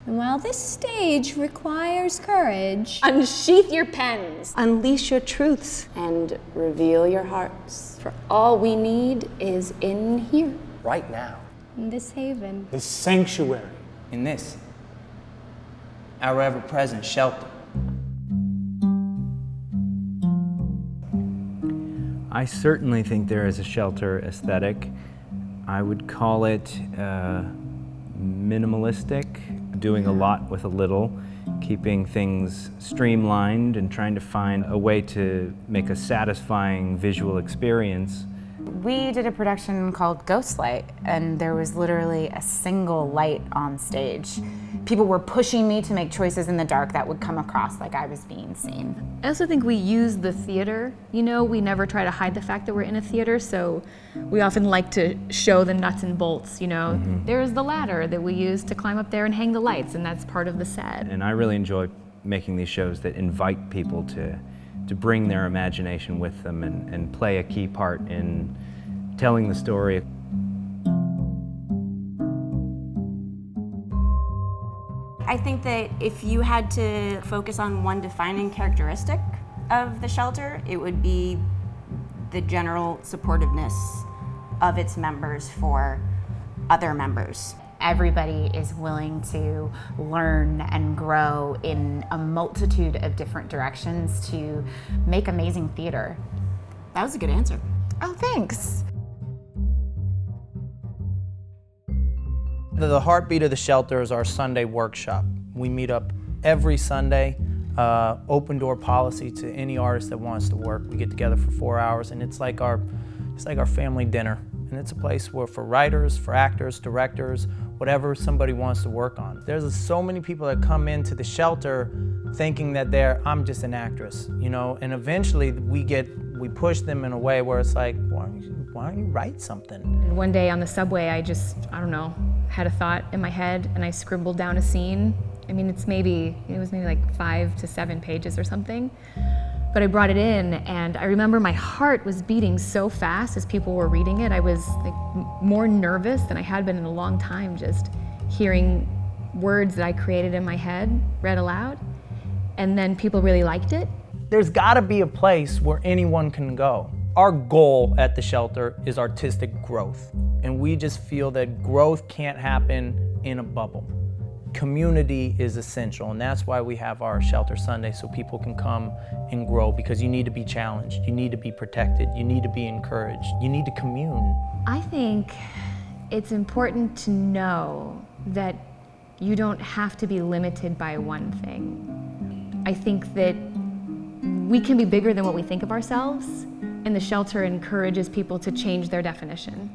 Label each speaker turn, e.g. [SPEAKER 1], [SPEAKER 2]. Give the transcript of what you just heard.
[SPEAKER 1] And while this stage requires courage,
[SPEAKER 2] Unsheath your pens
[SPEAKER 3] Unleash your truths.
[SPEAKER 2] and reveal your hearts. For all we need is in here.
[SPEAKER 4] Right now.
[SPEAKER 1] in this haven,
[SPEAKER 5] This sanctuary.
[SPEAKER 6] In this, our ever-present shelter.
[SPEAKER 7] I certainly think there is a shelter aesthetic. I would call it minimalistic, doing a lot with a little, keeping things streamlined and trying to find a way to make a satisfying visual experience.
[SPEAKER 8] We did a production called Ghostlight, and there was literally a single light on stage. People were pushing me to make choices in the dark that would come across like I was being seen.
[SPEAKER 9] I also think we use the theater. You know, we never try to hide the fact that we're in a theater, so we often like to show the nuts and bolts, you know. There's the ladder that we use to climb up there and hang the lights, and that's part of the set.
[SPEAKER 7] And I really enjoy making these shows that invite people to bring their imagination with them and play a key part in telling the story.
[SPEAKER 3] I think that if you had to focus on one defining characteristic of the shelter, it would be the general supportiveness of its members for other members.
[SPEAKER 8] Everybody is willing to learn and grow in a multitude of different directions to make amazing theater.
[SPEAKER 3] That was a good answer.
[SPEAKER 8] Oh, thanks.
[SPEAKER 6] The heartbeat of the shelter is our Sunday workshop. We meet up every Sunday, open door policy to any artist that wants to work. We get together for 4 hours, and it's like our family dinner. And it's a place where for writers, for actors, directors, whatever somebody wants to work on. There's so many people that come into the shelter thinking that I'm just an actress, you know, and eventually we push them in a way where it's like, why don't you write something?
[SPEAKER 9] And one day on the subway, I don't know, had a thought in my head and I scribbled down a scene. I mean, it was maybe like 5 to 7 pages or something. But I brought it in, and I remember my heart was beating so fast as people were reading it. I was like more nervous than I had been in a long time, just hearing words that I created in my head read aloud. And then people really liked it.
[SPEAKER 6] There's gotta be a place where anyone can go. Our goal at the shelter is artistic growth. And we just feel that growth can't happen in a bubble. Community is essential, and that's why we have our Shelter Sunday, so people can come and grow, because you need to be challenged, you need to be protected, you need to be encouraged, you need to commune.
[SPEAKER 9] I think it's important to know that you don't have to be limited by one thing. I think that we can be bigger than what we think of ourselves, and the shelter encourages people to change their definition.